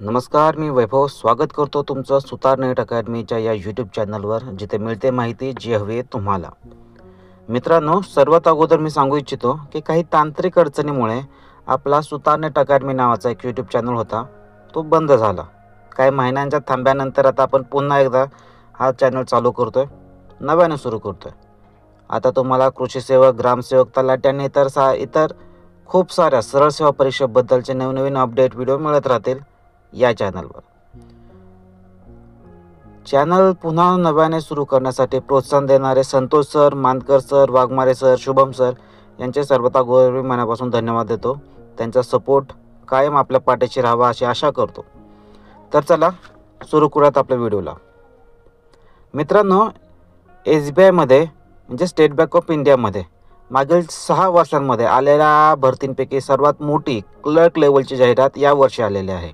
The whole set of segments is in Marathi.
नमस्कार, मी वैभव स्वागत करतो तुमचं सुतार नेट अकॅडमीच्या या यूट्यूब चॅनलवर, जिथे मिळते माहिती जी हवी आहे तुम्हाला. मित्रांनो, सर्वात अगोदर मी सांगू इच्छितो की काही तांत्रिक अडचणीमुळे आपला सुतार नेट अकॅडमी नावाचा एक यूट्यूब चॅनल होता, तो बंद झाला. काही महिन्यांच्या थांब्यानंतर आता आपण पुन्हा एकदा हा चॅनल चालू करतोय, नव्याने सुरू करतोय. आता तुम्हाला कृषी सेवक, ग्रामसेवक, तलाठी आणि इतर खूप साऱ्या सरळ सेवा परीक्षेबद्दलचे नवनवीन अपडेट व्हिडिओ मिळत राहतील या चॅनलवर. चॅनल पुन्हा नव्याने सुरू करण्यासाठी प्रोत्साहन देणारे Santosh sir, Mankar sir, Waghmare sir, Shubham sir यांचे सर्वात अगोदर मी मनापासून धन्यवाद देतो. त्यांचा सपोर्ट कायम आपल्या पाठीशी राहावा अशी आशा करतो. तर चला सुरू करूयात आपल्या व्हिडिओला. मित्रांनो, SBIमध्ये म्हणजे स्टेट बँक ऑफ इंडियामध्ये मागील 6 वर्षांमध्ये आलेल्या भरतींपैकी सर्वात मोठी क्लर्क लेवलची जाहिरात या वर्षी आलेली आहे.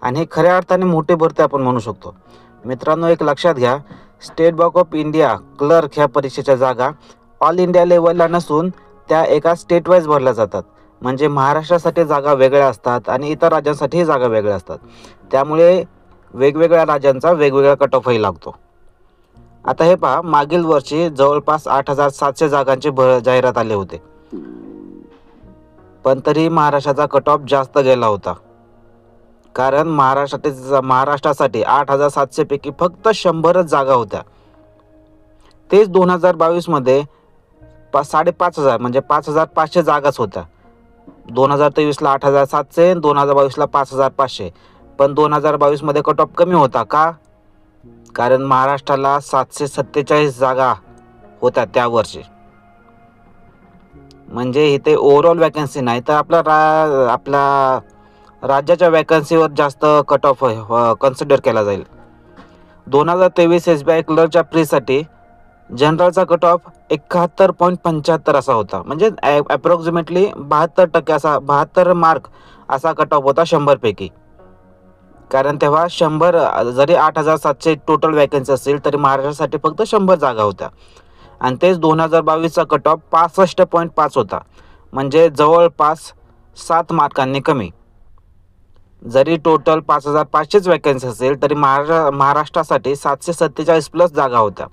आणि हे खऱ्या अर्थाने मोठी भरती आपण म्हणू शकतो. मित्रांनो, एक लक्षात घ्या, state bank of India clerk ह्या परीक्षेच्या जागा ऑल इंडिया लेवलला नसून त्या एका स्टेट वाईज भरल्या जातात. म्हणजे महाराष्ट्रासाठी जागा वेगळ्या असतात आणि इतर राज्यांसाठीही जागा वेगळ्या असतात. त्यामुळे वेगवेगळ्या राज्यांचा वेगवेगळा कट ऑफही लागतो. आता हे पहा, मागील वर्षी जवळपास 8,700 जागांची जाहिरात आले होते, पण तरी महाराष्ट्राचा कट ऑफ जास्त गेला होता. कारण महाराष्ट्रासाठी 8,700 पैकी फक्त 100च जागा होत्या. तेच 2022मध्ये 5,500 म्हणजे 5,500 जागाच होत्या. 2023ला 8,700, 2022ला 5,500. पण 2022मध्ये कट ऑफ कमी होता का? कारण महाराष्ट्राला 747 जागा होत्या त्या वर्षी. म्हणजे इथे ओव्हरऑल वॅकन्सी नाही, तर आपला राज्याच्या वॅकन्सीवर जास्त कट ऑफ कन्सिडर केला जाईल. 2023 SBI क्लर्कच्या प्रीसाठी जनरलचा कट ऑफ 71.75 असा होता. म्हणजे ॲप्रॉक्सिमेटली 72% असा, 72 मार्क असा कट ऑफ होता 100 पैकी. कारण तेव्हा 100 जरी 8,700 टोटल वॅकन्सी असेल तरी महाराष्ट्रासाठी फक्त 100 जागा होत्या. आणि तेच 2022चा कट ऑफ 65.5 होता. म्हणजे जवळपास 7 मार्कांनी कमी. जरी टोटल 5,500 वॅकन्सी असेल तरी महाराष्ट्रासाठी 747 प्लस जागा होत्या.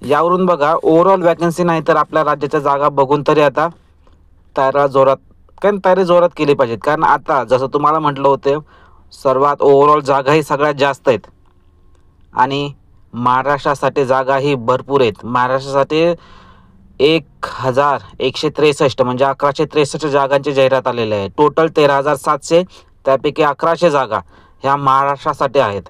यावरून बघा, ओव्हरऑल वॅकन्सी नाही तर आपल्या राज्याच्या जागा बघून तरी आता तयारी जोरात केली पाहिजेत. कारण आता जसं तुम्हाला म्हटलं होतं, सर्वात ओव्हरऑल जागाही सगळ्यात जास्त आहेत आणि महाराष्ट्रासाठी जागाही भरपूर आहेत. महाराष्ट्रासाठी 1,163 म्हणजे 1,163 जागांची जाहिरात आलेली आहे. टोटल 13,700, त्यापैकी 1,100 जागा ह्या महाराष्ट्रासाठी आहेत.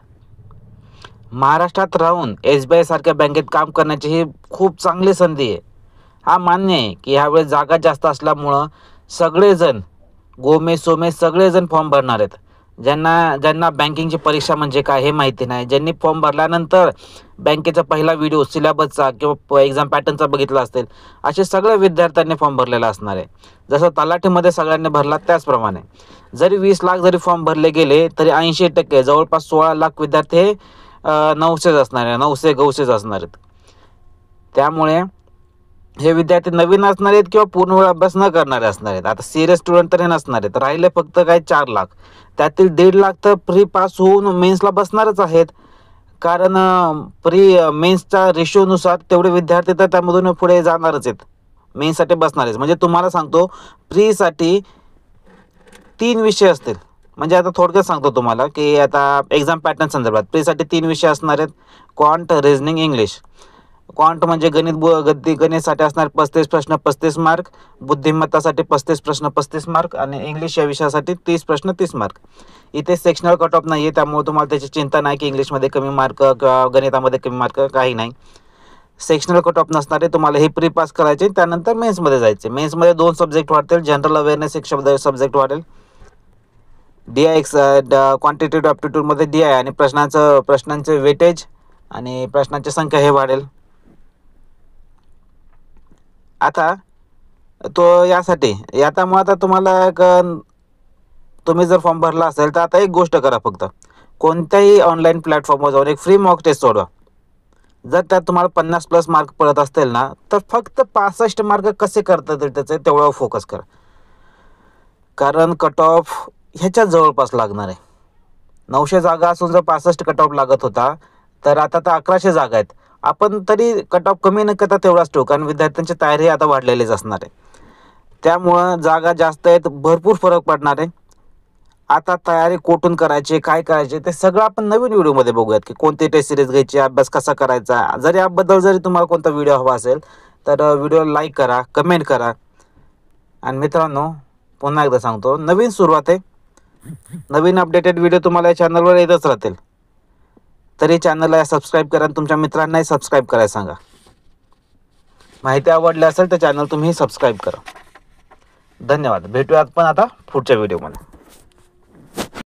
महाराष्ट्रात राहून SBI सारख्या बँकेत काम करण्याची ही खूप चांगली संधी आहे. हा मान्य आहे की ह्यावेळेस जागा जास्त असल्यामुळं सगळेजण गोमे सोमे सगळेजण फॉर्म भरणार आहेत. ज्यांना बँकिंगची परीक्षा म्हणजे काय हे माहिती नाही, ज्यांनी फॉर्म भरल्यानंतर बँकेचा पहिला व्हिडिओ सिलेबसचा किंवा एक्झाम पॅटर्नचा बघितला असेल, असे सगळ्या विद्यार्थ्यांनी फॉर्म भरलेला असणार आहे. जसं तलाठीमध्ये सगळ्यांनी भरला त्याचप्रमाणे जरी 20 लाख जरी फॉर्म भरले गेले तरी 80% जवळपास 16 लाख विद्यार्थी हे नवसेच असणार आहे, नवसे गवसेच असणार आहेत. त्यामुळे हे विद्यार्थी नवीन असणार आहेत किंवा पूर्ण वेळ अभ्यास न करणारे असणार आहेत. आता सिरियस स्टुडंट तर हे नसणार आहेत. राहिले फक्त काय 4 लाख, त्यातील 1.5 लाख तर प्री पास होऊन मेन्सला बसणारच आहेत. कारण मेन्सच्या रेशोनुसार तेवढे विद्यार्थी तर त्यामधून पुढे जाणारच आहेत, मेन्ससाठी बसणारच. म्हणजे तुम्हाला सांगतो, प्रीसाठी 3 विषय असतील. म्हणजे आता थोडक्यात सांगतो तुम्हाला की आता एक्झाम पॅटर्न संदर्भात प्रीसाठी 3 विषय असणार आहेत: क्वांट, रिझनिंग, इंग्लिश. क्वांट म्हणजे गणितसाठी असणार 35 प्रश्न 35 मार्क, बुद्धिमत्तासाठी 35 प्रश्न 35 मार्क आणि इंग्लिश या विषयासाठी 30 प्रश्न 30 मार्क. इथे सेक्शनल कट ऑफ नाही आहे, त्यामुळे तुम्हाला त्याची चिंता नाही की इंग्लिशमध्ये कमी मार्क किंवा गणितामध्ये कमी मार्क, काही नाही. सेक्शनल कट ऑफ नसणार आहे. तुम्हाला हे प्री पास करायचे, त्यानंतर मेन्समध्ये जायचे. मेन्समध्ये 2 सब्जेक्ट वाढतील, जनरल अवेअरनेस एक सब्जेक्ट वाढेल, DI क्वांटिटेटिव्ह ॲप्टिट्यूडमध्ये DI आणि प्रश्नांचे वेटेज आणि प्रश्नांची संख्या हे वाढेल. आता त्यामुळे आता तुम्हाला तुम्ही जर फॉर्म भरला असेल तर आता एक गोष्ट करा, फक्त कोणत्याही ऑनलाईन प्लॅटफॉर्मवर जाऊन एक फ्री मॉक टेस्ट सोडवा. जर त्यात तुम्हाला 50+ मार्क पडत असतील ना, तर फक्त 65 मार्क कसे करता येतील त्याचे तेवढं फोकस करा. कारण कट ऑफ ह्याच्या जवळपास लागणार आहे. 900 जागा असून जर 65 कट ऑफ लागत होता, तर आता तर 1100 जागा आहेत. आपण तरी कट ऑफ कमी न करता तेवढाच ठेवू, कारण विद्यार्थ्यांची तयारी आता वाढलेलीच असणार आहे. त्यामुळं जागा जास्त आहेत, भरपूर फरक पडणार आहे. आता तयारी कुठून करायची, काय करायचे, ते सगळं आपण नवीन व्हिडिओमध्ये बघूयात की कोणती टेस्ट सिरीज घ्यायची, अभ्यास कसा करायचा. जरी याबद्दल जरी तुम्हाला कोणता व्हिडिओ हवा असेल तर व्हिडिओला लाईक करा, कमेंट करा. आणि मित्रांनो, पुन्हा एकदा सांगतो, नवीन सुरुवात आहे. नवीन अपडेटेड व्हिडिओ तुम्हाला या चॅनलवर येतच राहतील. तरी चॅनलला सबस्क्राईब करा आणि तुमच्या मित्रांनाही सबस्क्राईब करायला सांगा. माहिती आवडली असेल तर चॅनल तुम्ही सबस्क्राईब करा. धन्यवाद. भेटूयात पण आता पुढच्या व्हिडिओमध्ये.